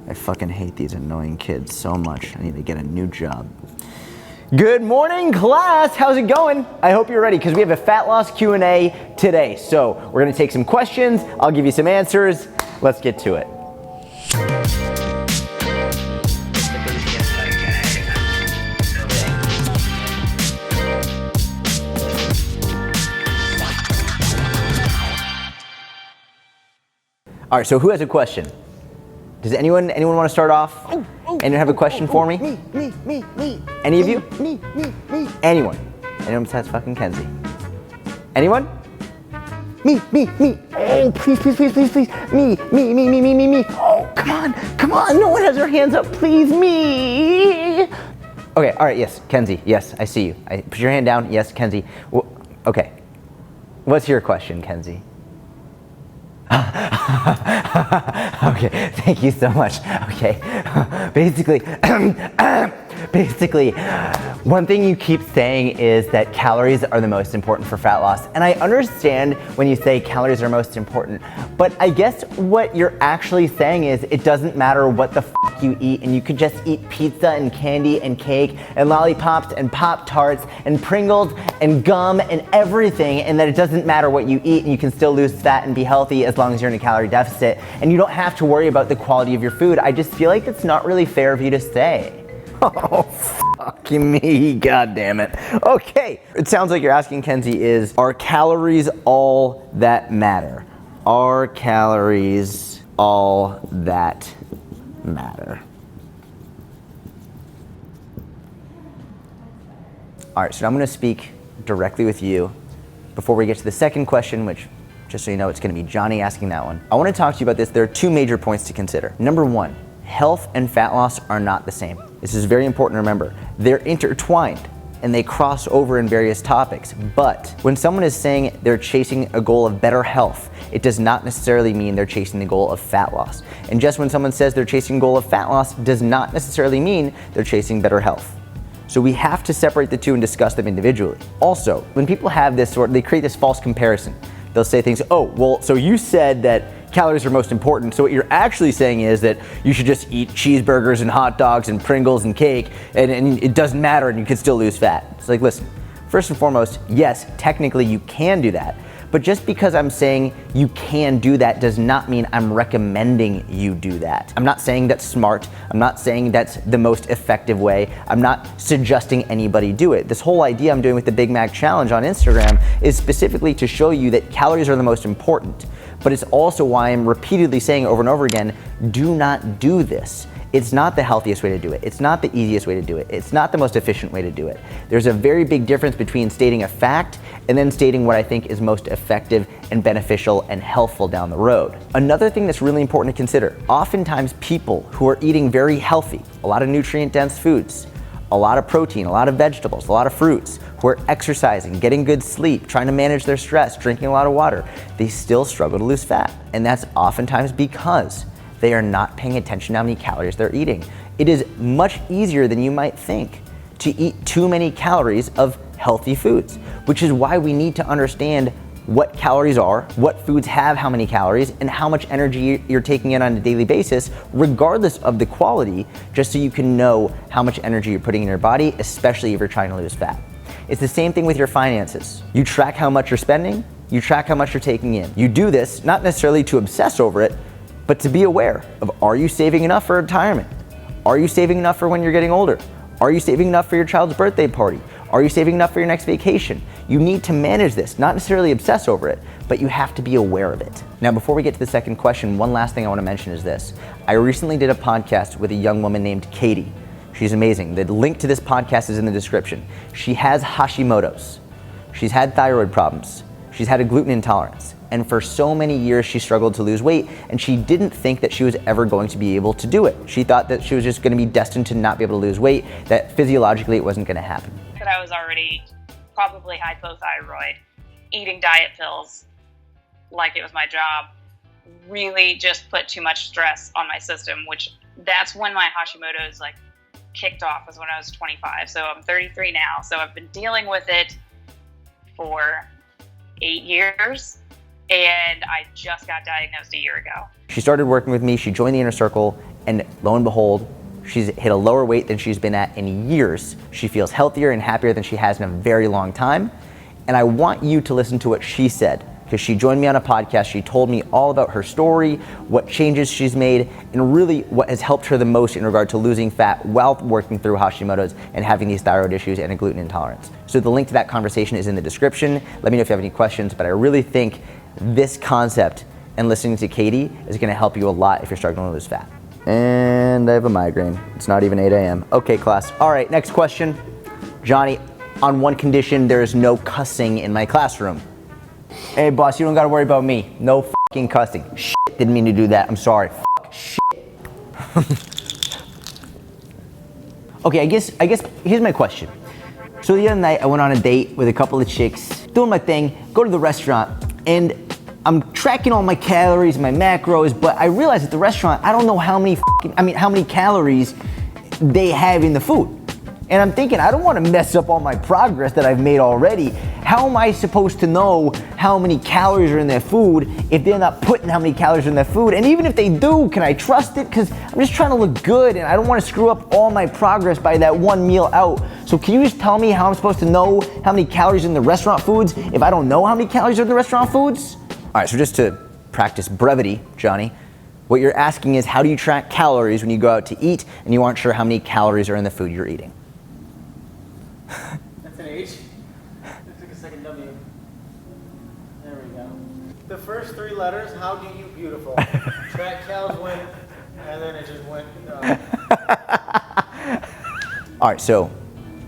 I fucking hate these annoying kids so much. I need to get a new job. Good morning, class. How's it going? I hope you're ready because we have a fat loss Q&A today. So we're gonna take some questions. I'll give you some answers. Let's get to it. All right, so who has a question? Does anyone want to start off? Anyone have a question for me? Me. Any of you? Me. Anyone? Anyone besides fucking Kenzie? Anyone? Me. Oh, please. Me. Oh, come on. No one has their hands up. Please, me. Okay, all right, yes, Kenzie. Yes, I see you. Put your hand down. Yes, Kenzie. Well, okay. What's your question, Kenzie? Okay, thank you so much. Okay, basically, one thing you keep saying is that calories are the most important for fat loss. And I understand when you say calories are most important, but I guess what you're actually saying is it doesn't matter what the fuck you eat, and you could just eat pizza and candy and cake and lollipops and Pop-Tarts and Pringles and gum and everything, and that it doesn't matter what you eat and you can still lose fat and be healthy as long as you're in a calorie deficit, and you don't have to worry about the quality of your food. I just feel like it's not really fair of you to say. Oh, fucking me, god damn it. Okay, it sounds like you're asking, Kenzie, are calories all that matter? Are calories all that matter? All right, so I'm gonna speak directly with you before we get to the second question, which, just so you know, it's gonna be Johnny asking that one. I wanna talk to you about this. There are two major points to consider. Number one, health and fat loss are not the same. This is very important to remember. They're intertwined and they cross over in various topics. But when someone is saying they're chasing a goal of better health, it does not necessarily mean they're chasing the goal of fat loss. And just when someone says they're chasing a goal of fat loss does not necessarily mean they're chasing better health. So we have to separate the two and discuss them individually. Also, when people have this they create this false comparison. They'll say things, oh, well, so you said that calories are most important, so what you're actually saying is that you should just eat cheeseburgers and hot dogs and Pringles and cake, and it doesn't matter and you can still lose fat. It's like, listen, first and foremost, yes, technically you can do that, but just because I'm saying you can do that does not mean I'm recommending you do that. I'm not saying that's smart. I'm not saying that's the most effective way. I'm not suggesting anybody do it. This whole idea I'm doing with the Big Mac Challenge on Instagram is specifically to show you that calories are the most important, but it's also why I'm repeatedly saying over and over again, do not do this. It's not the healthiest way to do it. It's not the easiest way to do it. It's not the most efficient way to do it. There's a very big difference between stating a fact and then stating what I think is most effective and beneficial and helpful down the road. Another thing that's really important to consider, oftentimes people who are eating very healthy, a lot of nutrient-dense foods, a lot of protein, a lot of vegetables, a lot of fruits, who are exercising, getting good sleep, trying to manage their stress, drinking a lot of water, they still struggle to lose fat. And that's oftentimes because they are not paying attention to how many calories they're eating. It is much easier than you might think to eat too many calories of healthy foods, which is why we need to understand what calories are, what foods have how many calories, and how much energy you're taking in on a daily basis, regardless of the quality, just so you can know how much energy you're putting in your body, especially if you're trying to lose fat. It's the same thing with your finances. You track how much you're spending, you track how much you're taking in. You do this not necessarily to obsess over it, but to be aware of, are you saving enough for retirement? Are you saving enough for when you're getting older? Are you saving enough for your child's birthday party? Are you saving enough for your next vacation? You need to manage this, not necessarily obsess over it, but you have to be aware of it. Now, before we get to the second question, one last thing I want to mention is this. I recently did a podcast with a young woman named Katie. She's amazing. The link to this podcast is in the description. She has Hashimoto's. She's had thyroid problems. She's had a gluten intolerance. And for so many years, she struggled to lose weight, and she didn't think that she was ever going to be able to do it. She thought that she was just going to be destined to not be able to lose weight, that physiologically it wasn't going to happen. That I was already probably hypothyroid, eating diet pills like it was my job, really just put too much stress on my system, which that's when my Hashimoto's like kicked off, was when I was 25. So I'm 33 now. So I've been dealing with it for 8 years. And I just got diagnosed a year ago. She started working with me, she joined the inner circle, And lo and behold, she's hit a lower weight than she's been at in years. She feels healthier and happier than she has in a very long time. And I want you to listen to what she said, because she joined me on a podcast. She told me all about her story, what changes she's made, and really what has helped her the most in regard to losing fat while working through Hashimoto's and having these thyroid issues and a gluten intolerance. So the link to that conversation is in the description. Let me know if you have any questions, but I really think this concept and listening to Katie is gonna help you a lot if you're struggling to lose fat. And I have a migraine. It's not even 8 a.m. Okay, class. All right, next question. Johnny, on one condition, there is no cussing in my classroom. Hey boss, you don't gotta worry about me. No fucking cussing. Shit, didn't mean to do that. I'm sorry. Fuck, shit. Okay, I guess here's my question. So the other night I went on a date with a couple of chicks, doing my thing, go to the restaurant, and I'm tracking all my calories, my macros, but I realized at the restaurant I don't know how many calories they have in the food. And I'm thinking, I don't want to mess up all my progress that I've made already. How am I supposed to know how many calories are in their food if they're not putting how many calories are in their food? And even if they do, can I trust it? Because I'm just trying to look good and I don't want to screw up all my progress by that one meal out. So can you just tell me how I'm supposed to know how many calories are in the restaurant foods if I don't know how many calories are in the restaurant foods? All right, so just to practice brevity, Johnny, what you're asking is, how do you track calories when you go out to eat and you aren't sure how many calories are in the food you're eating? That's an H. It took a second W. There we go. The first three letters, how do you beautiful? Track calories went, and then it just went. All right, so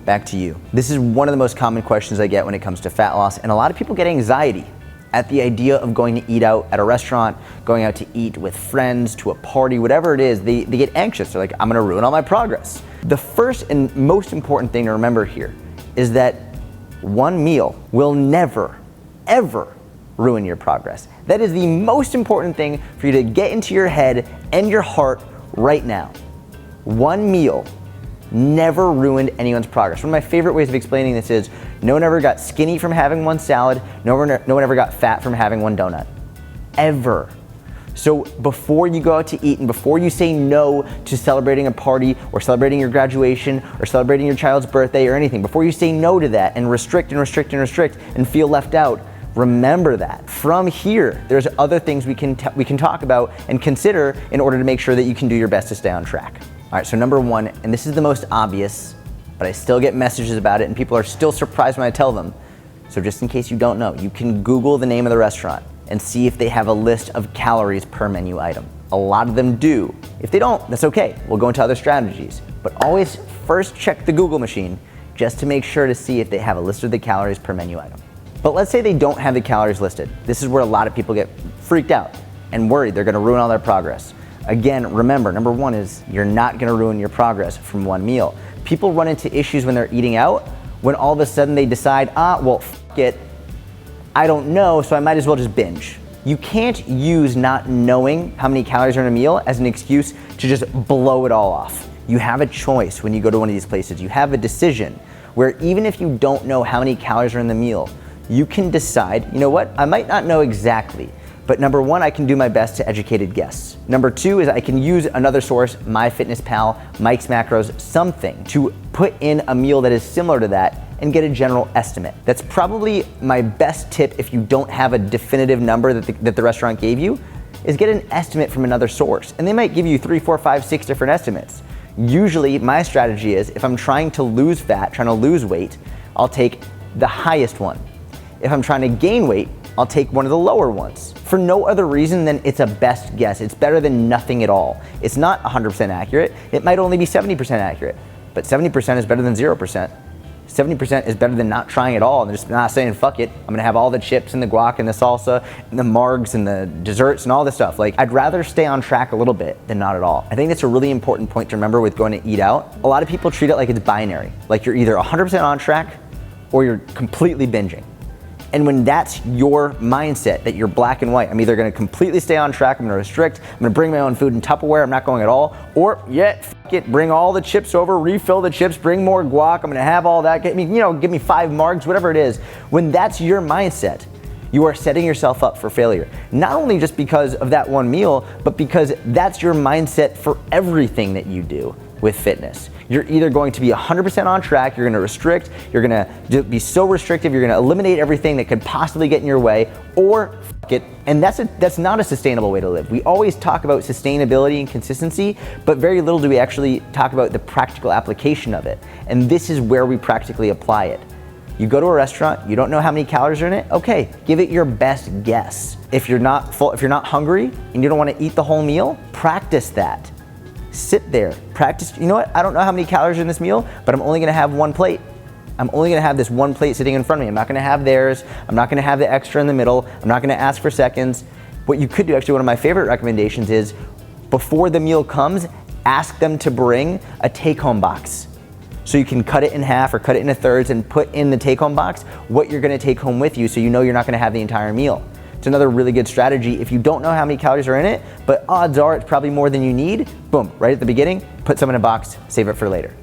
back to you. This is one of the most common questions I get when it comes to fat loss, and a lot of people get anxiety at the idea of going to eat out at a restaurant, going out to eat with friends, to a party, whatever it is. They get anxious. They're like, I'm gonna ruin all my progress. The first and most important thing to remember here is that one meal will never, ever ruin your progress. That is the most important thing for you to get into your head and your heart right now. One meal never ruined anyone's progress. One of my favorite ways of explaining this is, no one ever got skinny from having one salad, no one ever got fat from having one donut. Ever. So before you go out to eat and before you say no to celebrating a party or celebrating your graduation or celebrating your child's birthday or anything, before you say no to that and restrict and feel left out, remember that. From here, there's other things we can talk about and consider in order to make sure that you can do your best to stay on track. All right, so number one, and this is the most obvious, but I still get messages about it and people are still surprised when I tell them. So just in case you don't know, you can Google the name of the restaurant and see if they have a list of calories per menu item. A lot of them do. If they don't, that's okay. We'll go into other strategies. But always first check the Google machine just to make sure to see if they have a list of the calories per menu item. But let's say they don't have the calories listed. This is where a lot of people get freaked out and worried they're gonna ruin all their progress. Again, remember, number one is you're not gonna ruin your progress from one meal. People run into issues when they're eating out when all of a sudden they decide, well, f it, I don't know, so I might as well just binge. You can't use not knowing how many calories are in a meal as an excuse to just blow it all off. You have a choice when you go to one of these places. You have a decision where even if you don't know how many calories are in the meal, you can decide, you know what, I might not know exactly, but number one, I can do my best to educated guess. Number two is I can use another source, MyFitnessPal, Mike's Macros, something to put in a meal that is similar to that and get a general estimate. That's probably my best tip if you don't have a definitive number that the restaurant gave you, is get an estimate from another source. And they might give you 3, 4, 5, 6 different estimates. Usually my strategy is if I'm trying to lose fat, trying to lose weight, I'll take the highest one. If I'm trying to gain weight, I'll take one of the lower ones. For no other reason than it's a best guess. It's better than nothing at all. It's not 100% accurate. It might only be 70% accurate, but 70% is better than 0%. 70% is better than not trying at all and just not saying, fuck it, I'm gonna have all the chips and the guac and the salsa and the margs and the desserts and all this stuff. Like, I'd rather stay on track a little bit than not at all. I think that's a really important point to remember with going to eat out. A lot of people treat it like it's binary. Like you're either 100% on track or you're completely binging. And when that's your mindset, that you're black and white, I'm either gonna completely stay on track, I'm gonna restrict, I'm gonna bring my own food in Tupperware, I'm not going at all, or fuck it, bring all the chips over, refill the chips, bring more guac, I'm gonna have all that, give me 5 margs, whatever it is. When that's your mindset, You are setting yourself up for failure. Not only just because of that one meal, but because that's your mindset for everything that you do with fitness. You're either going to be 100% on track, you're gonna restrict, you're gonna be so restrictive, you're gonna eliminate everything that could possibly get in your way, or fuck it. And that's not a sustainable way to live. We always talk about sustainability and consistency, but very little do we actually talk about the practical application of it. And this is where we practically apply it. You go to a restaurant, you don't know how many calories are in it, okay, give it your best guess. If you're not hungry and you don't wanna eat the whole meal, practice that. Sit there, practice, you know what, I don't know how many calories are in this meal, but I'm only gonna have one plate. I'm only gonna have this one plate sitting in front of me. I'm not gonna have theirs, I'm not gonna have the extra in the middle, I'm not gonna ask for seconds. What you could do, actually one of my favorite recommendations is, before the meal comes, ask them to bring a take-home box. So you can cut it in half or cut it into thirds and put in the take-home box what you're gonna take home with you, so you know you're not gonna have the entire meal. It's another really good strategy. If you don't know how many calories are in it, but odds are it's probably more than you need, boom, right at the beginning, put some in a box, save it for later.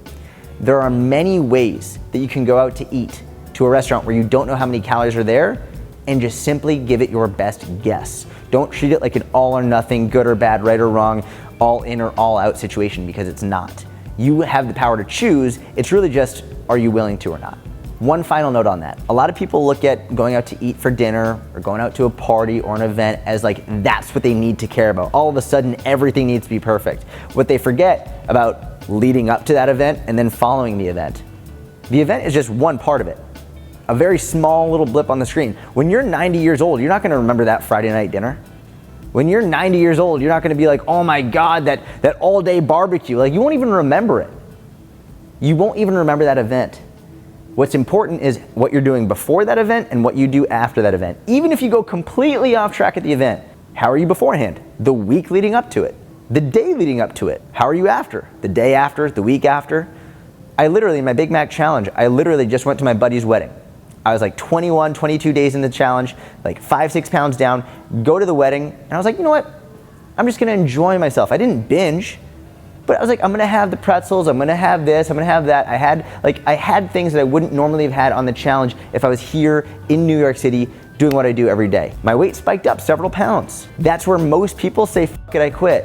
There are many ways that you can go out to eat to a restaurant where you don't know how many calories are there, and just simply give it your best guess. Don't treat it like an all or nothing, good or bad, right or wrong, all in or all out situation, because it's not. You have the power to choose, it's really just, are you willing to or not? One final note on that. A lot of people look at going out to eat for dinner or going out to a party or an event as like, that's what they need to care about. All of a sudden, everything needs to be perfect. What they forget about leading up to that event and then following the event. The event is just one part of it. A very small little blip on the screen. When you're 90 years old, you're not gonna remember that Friday night dinner. When you're 90 years old, you're not gonna be like, oh my God, that all day barbecue. Like, you won't even remember it. You won't even remember that event. What's important is what you're doing before that event and what you do after that event. Even if you go completely off track at the event, how are you beforehand? The week leading up to it, the day leading up to it. How are you after? The day after, the week after? I literally, in my Big Mac challenge, I literally just went to my buddy's wedding. I was like 21, 22 days in the challenge, like 5-6 pounds down, go to the wedding, and I was like, you know what? I'm just gonna enjoy myself. I didn't binge, but I was like, I'm gonna have the pretzels, I'm gonna have this, I'm gonna have that. I had things that I wouldn't normally have had on the challenge if I was here in New York City doing what I do every day. My weight spiked up several pounds. That's where most people say, fuck it, I quit.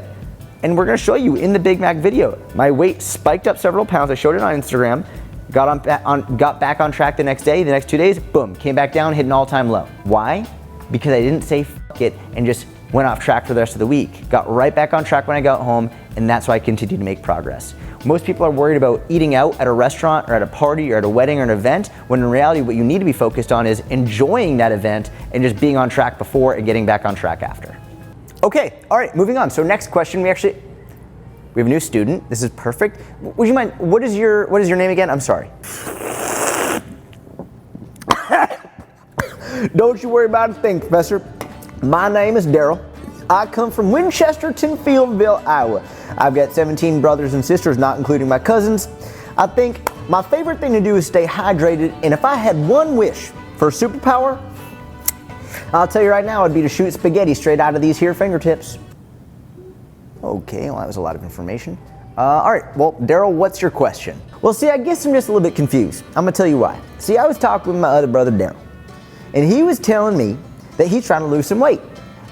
And we're gonna show you in the Big Mac video. My weight spiked up several pounds. I showed it on Instagram, got back on track the next day, the next 2 days, boom, came back down, hit an all-time low. Why? Because I didn't say fuck it and just went off track for the rest of the week. Got right back on track when I got home, and that's why I continue to make progress. Most people are worried about eating out at a restaurant or at a party or at a wedding or an event, when in reality what you need to be focused on is enjoying that event and just being on track before and getting back on track after. Okay, all right, moving on. So next question, we have a new student. This is perfect. Would you mind, what is your name again? I'm sorry. Don't you worry about a thing, Professor. My name is Daryl. I come from Winchesterton, Fieldville, Iowa. I've got 17 brothers and sisters, not including my cousins. I think my favorite thing to do is stay hydrated, and if I had one wish for a superpower, I'll tell you right now, it'd be to shoot spaghetti straight out of these here fingertips. Okay, well that was a lot of information. All right, well, Daryl, what's your question? Well, see, I guess I'm just a little bit confused. I'm gonna tell you why. See, I was talking with my other brother, Daryl, and he was telling me that he's trying to lose some weight.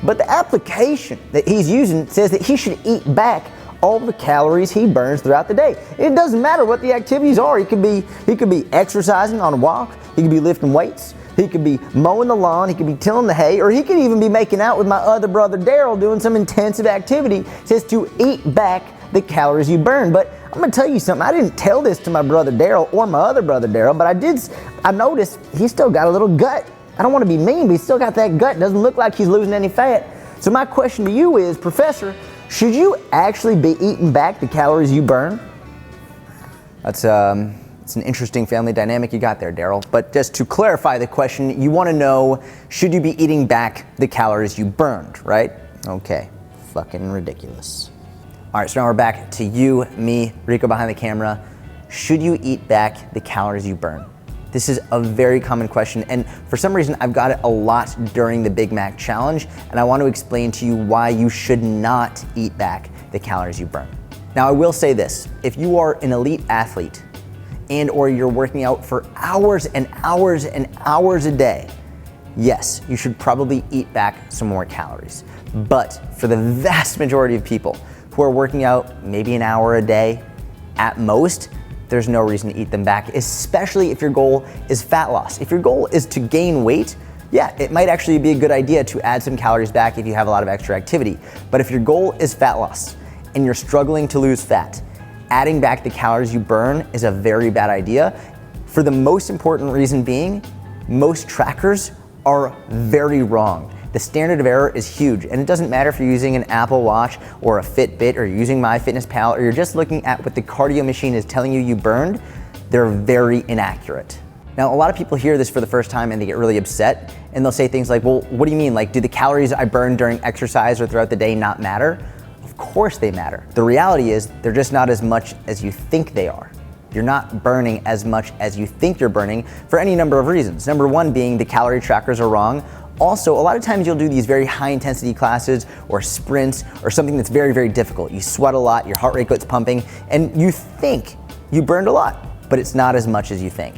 But the application that he's using says that he should eat back all the calories he burns throughout the day. It doesn't matter what the activities are. He could be exercising on a walk, he could be lifting weights, he could be mowing the lawn, he could be tilling the hay, or he could even be making out with my other brother Daryl doing some intensive activity. It says to eat back the calories you burn. But I'm gonna tell you something, I didn't tell this to my brother Daryl or my other brother Daryl, but I noticed he's still got a little gut. I don't want to be mean, but he's still got that gut. Doesn't look like he's losing any fat. So my question to you is, Professor, should you actually be eating back the calories you burn? It's an interesting family dynamic you got there, Daryl. But just to clarify the question, you want to know, should you be eating back the calories you burned, right? Okay, fucking ridiculous. All right, so now we're back to you, me, Rico behind the camera. Should you eat back the calories you burn? This is a very common question, and for some reason I've got it a lot during the Big Mac challenge, and I want to explain to you why you should not eat back the calories you burn. Now, I will say this, if you are an elite athlete and or you're working out for hours and hours and hours a day, yes, you should probably eat back some more calories. But for the vast majority of people who are working out maybe an hour a day at most, there's no reason to eat them back, especially if your goal is fat loss. If your goal is to gain weight, yeah, it might actually be a good idea to add some calories back if you have a lot of extra activity. But if your goal is fat loss and you're struggling to lose fat, adding back the calories you burn is a very bad idea. For the most important reason being, most trackers are very wrong. The standard of error is huge, and it doesn't matter if you're using an Apple Watch or a Fitbit or using MyFitnessPal or you're just looking at what the cardio machine is telling you burned, they're very inaccurate. Now, a lot of people hear this for the first time and they get really upset, and they'll say things like, well, what do you mean? Like, do the calories I burn during exercise or throughout the day not matter? Of course they matter. The reality is they're just not as much as you think they are. You're not burning as much as you think you're burning for any number of reasons. Number one being the calorie trackers are wrong. Also, a lot of times you'll do these very high intensity classes or sprints or something that's very, very difficult. You sweat a lot, your heart rate gets pumping, and you think you burned a lot, but it's not as much as you think.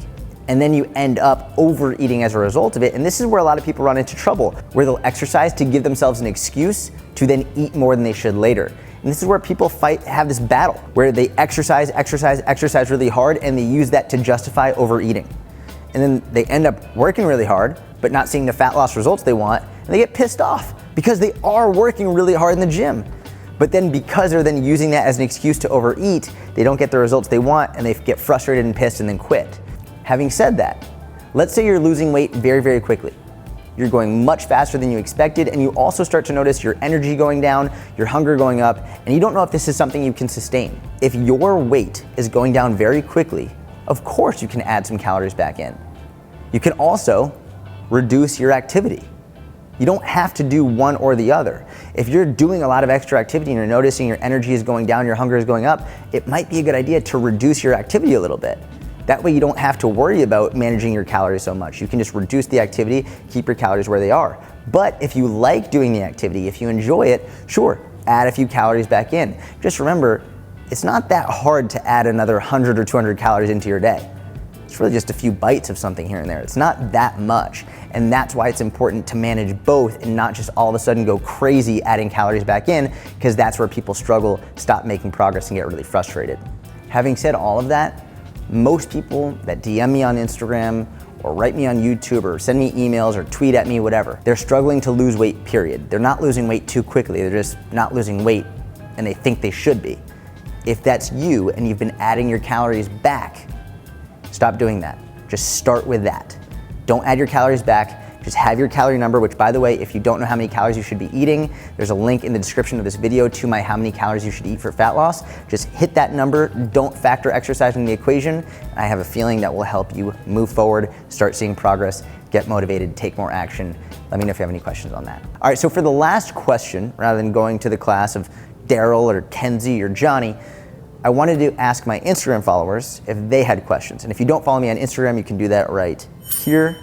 And then you end up overeating as a result of it. And this is where a lot of people run into trouble, where they'll exercise to give themselves an excuse to then eat more than they should later. And this is where people have this battle, where they exercise really hard, and they use that to justify overeating. And then they end up working really hard, but not seeing the fat loss results they want, and they get pissed off because they are working really hard in the gym. But then because they're then using that as an excuse to overeat, they don't get the results they want, and they get frustrated and pissed and then quit. Having said that, let's say you're losing weight very, very quickly. You're going much faster than you expected, and you also start to notice your energy going down, your hunger going up, and you don't know if this is something you can sustain. If your weight is going down very quickly, of course you can add some calories back in. You can also reduce your activity. You don't have to do one or the other. If you're doing a lot of extra activity and you're noticing your energy is going down, your hunger is going up, it might be a good idea to reduce your activity a little bit. That way you don't have to worry about managing your calories so much. You can just reduce the activity, keep your calories where they are. But if you like doing the activity, if you enjoy it, sure, add a few calories back in. Just remember, it's not that hard to add another 100 or 200 calories into your day. It's really just a few bites of something here and there. It's not that much. And that's why it's important to manage both and not just all of a sudden go crazy adding calories back in, because that's where people struggle, stop making progress, and get really frustrated. Having said all of that, most people that DM me on Instagram or write me on YouTube or send me emails or tweet at me, whatever, they're struggling to lose weight, period. They're not losing weight too quickly. They're just not losing weight, and they think they should be. If that's you and you've been adding your calories back, stop doing that. Just start with that. Don't add your calories back. Just have your calorie number, which, by the way, if you don't know how many calories you should be eating, there's a link in the description of this video to my how many calories you should eat for fat loss. Just hit that number. Don't factor exercise in the equation. And I have a feeling that will help you move forward, start seeing progress, get motivated, take more action. Let me know if you have any questions on that. All right, so for the last question, rather than going to the class of Daryl or Kenzie or Johnny, I wanted to ask my Instagram followers if they had questions. And if you don't follow me on Instagram, you can do that right here.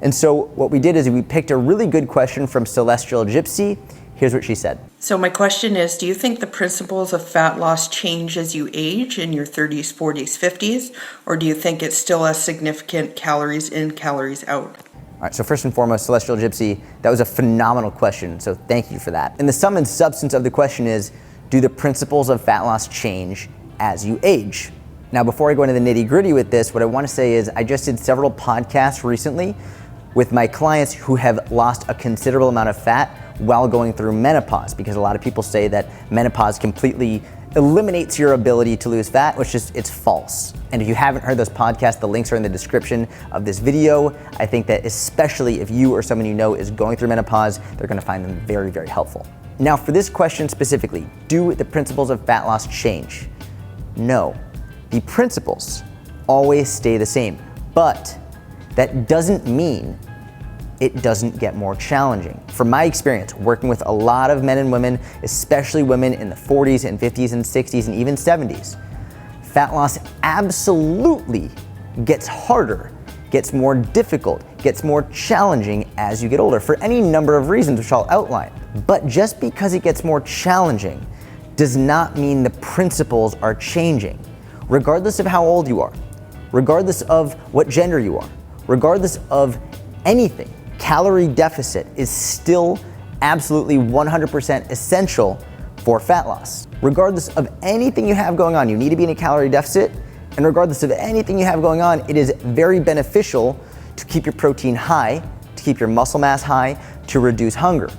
And so what we did is we picked a really good question from Celestial Gypsy. Here's what she said. So my question is, do you think the principles of fat loss change as you age in your 30s, 40s, 50s? Or do you think it's still as significant calories in, calories out? All right, so first and foremost, Celestial Gypsy, that was a phenomenal question, so thank you for that. And the sum and substance of the question is, do the principles of fat loss change as you age? Now, before I go into the nitty gritty with this, what I want to say is I just did several podcasts recently with my clients who have lost a considerable amount of fat while going through menopause, because a lot of people say that menopause completely eliminates your ability to lose fat, which is, it's false. And if you haven't heard those podcasts, the links are in the description of this video. I think that especially if you or someone you know is going through menopause, they're gonna find them very, very helpful. Now for this question specifically, do the principles of fat loss change? No, the principles always stay the same, but that doesn't mean it doesn't get more challenging. From my experience, working with a lot of men and women, especially women in the 40s and 50s and 60s and even 70s, fat loss absolutely gets harder, gets more difficult, gets more challenging as you get older for any number of reasons, which I'll outline. But just because it gets more challenging does not mean the principles are changing. Regardless of how old you are, regardless of what gender you are, regardless of anything, calorie deficit is still absolutely 100% essential for fat loss. Regardless of anything you have going on, you need to be in a calorie deficit, and regardless of anything you have going on, it is very beneficial to keep your protein high, to keep your muscle mass high, to reduce hunger.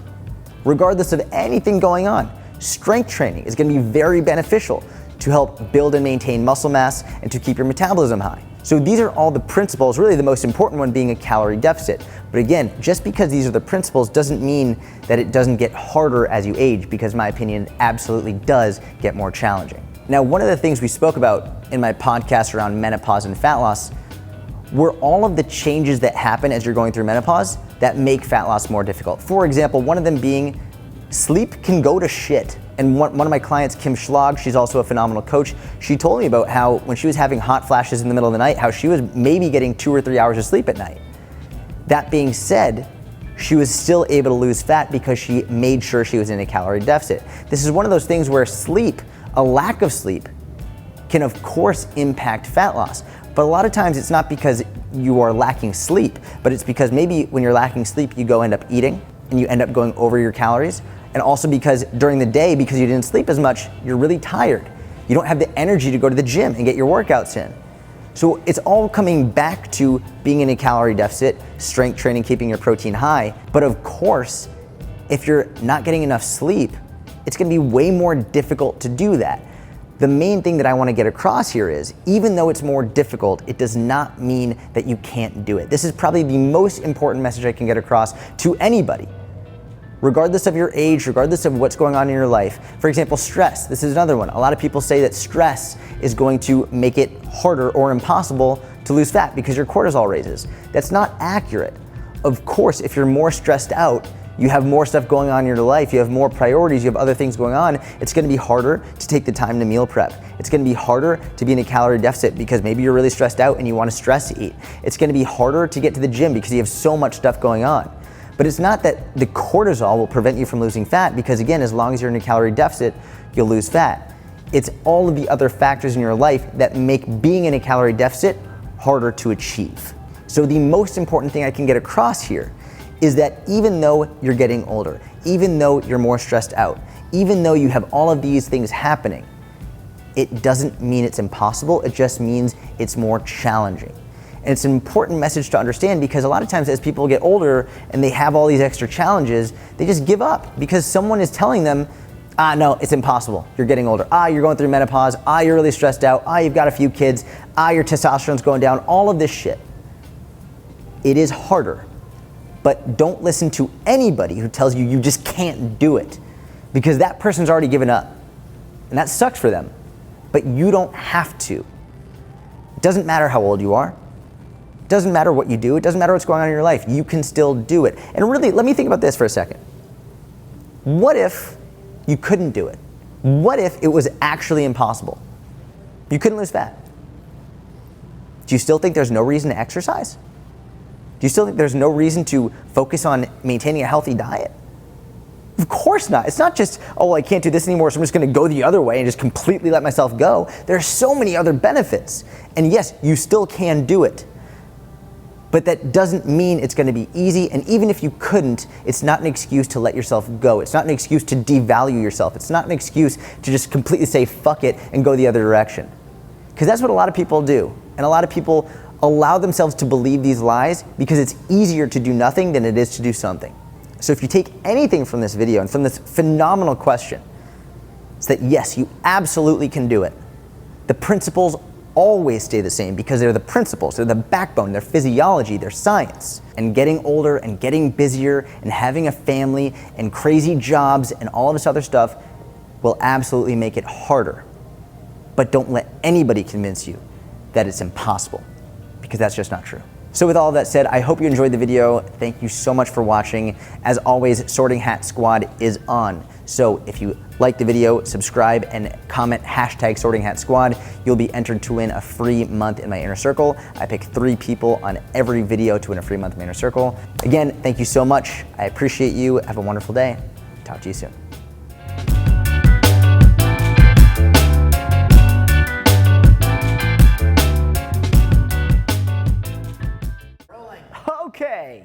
Regardless of anything going on, strength training is going to be very beneficial to help build and maintain muscle mass and to keep your metabolism high. So these are all the principles, really the most important one being a calorie deficit. But again, just because these are the principles doesn't mean that it doesn't get harder as you age, because in my opinion, it absolutely does get more challenging. Now, one of the things we spoke about in my podcast around menopause and fat loss were all of the changes that happen as you're going through menopause that make fat loss more difficult. For example, one of them being sleep can go to shit. And one of my clients, Kim Schlag, she's also a phenomenal coach, she told me about how when she was having hot flashes in the middle of the night, how she was maybe getting 2 or 3 hours of sleep at night. That being said, she was still able to lose fat because she made sure she was in a calorie deficit. This is one of those things where sleep, a lack of sleep, can of course impact fat loss. But a lot of times it's not because you are lacking sleep, but it's because maybe when you're lacking sleep, you end up eating and you end up going over your calories. And also because during the day, because you didn't sleep as much, you're really tired. You don't have the energy to go to the gym and get your workouts in. So it's all coming back to being in a calorie deficit, strength training, keeping your protein high. But of course, if you're not getting enough sleep, it's gonna be way more difficult to do that. The main thing that I wanna get across here is, even though it's more difficult, it does not mean that you can't do it. This is probably the most important message I can get across to anybody, regardless of your age, regardless of what's going on in your life. For example, stress. This is another one. A lot of people say that stress is going to make it harder or impossible to lose fat because your cortisol raises. That's not accurate. Of course, if you're more stressed out, you have more stuff going on in your life, you have more priorities, you have other things going on, it's gonna be harder to take the time to meal prep. It's gonna be harder to be in a calorie deficit because maybe you're really stressed out and you wanna stress eat. It's gonna be harder to get to the gym because you have so much stuff going on. But it's not that the cortisol will prevent you from losing fat, because again, as long as you're in a calorie deficit, you'll lose fat. It's all of the other factors in your life that make being in a calorie deficit harder to achieve. So the most important thing I can get across here is that even though you're getting older, even though you're more stressed out, even though you have all of these things happening, it doesn't mean it's impossible, it just means it's more challenging. And it's an important message to understand, because a lot of times as people get older and they have all these extra challenges, they just give up because someone is telling them, no, it's impossible. You're getting older. You're going through menopause. You're really stressed out. You've got a few kids. Your testosterone's going down. All of this shit. It is harder, but don't listen to anybody who tells you you just can't do it, because that person's already given up and that sucks for them, but you don't have to. It doesn't matter how old you are. It doesn't matter what you do. It doesn't matter what's going on in your life. You can still do it. And really, let me think about this for a second. What if you couldn't do it? What if it was actually impossible? You couldn't lose fat. Do you still think there's no reason to exercise? Do you still think there's no reason to focus on maintaining a healthy diet? Of course not. It's not just, I can't do this anymore, so I'm just gonna go the other way and just completely let myself go. There are so many other benefits. And yes, you still can do it. But that doesn't mean it's gonna be easy, and even if you couldn't, it's not an excuse to let yourself go. It's not an excuse to devalue yourself. It's not an excuse to just completely say fuck it and go the other direction. Because that's what a lot of people do. And a lot of people allow themselves to believe these lies because it's easier to do nothing than it is to do something. So if you take anything from this video and from this phenomenal question, it's that yes, you absolutely can do it. The principles always stay the same because they're the principles, they're the backbone, they're physiology, they're science. And getting older and getting busier and having a family and crazy jobs and all of this other stuff will absolutely make it harder. But don't let anybody convince you that it's impossible, because that's just not true. So with all of that said, I hope you enjoyed the video. Thank you so much for watching. As always, Sorting Hat Squad is on. So if you like the video, subscribe and comment #Sorting Hat Squad. You'll be entered to win a free month in my inner circle. I pick 3 people on every video to win a free month in my inner circle. Again, thank you so much. I appreciate you. Have a wonderful day. Talk to you soon. Okay.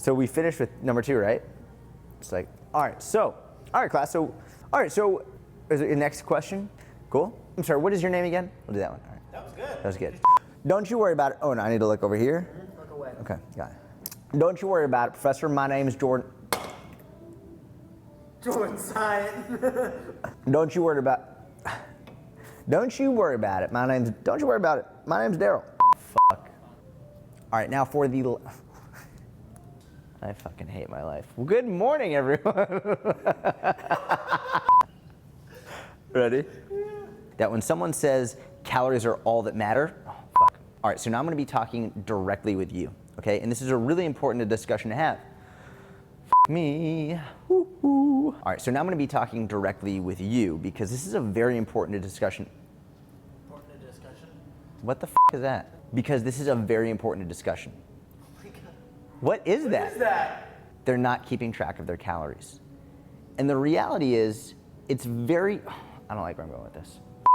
So we finished with number 2, right? It's like, all right, class. So, is it your next question? Cool. I'm sorry, what is your name again? We'll do that one. All right. That was good. That was good. Don't you worry about it. Oh, no, I need to look over here. Look away. Okay, got it. Don't you worry about it, Professor. My name is Jordan. Jordan Syatt. Don't you worry about Don't you worry about it. Don't you worry about it. My name's Daryl. Fuck. All right, now for the I fucking hate my life. Well, good morning, everyone. Ready? That when someone says calories are all that matter, oh, fuck. All right, so now I'm going to be talking directly with you, okay? And this is a really important discussion to have. Fuck me. Woo-hoo. All right, so now I'm going to be talking directly with you because this is a very important discussion. Important discussion? What the fuck is that? Because this is a very important discussion. Oh my God. What is that? What is that? They're not keeping track of their calories. And the reality is, it's very, I don't like where I'm going with this.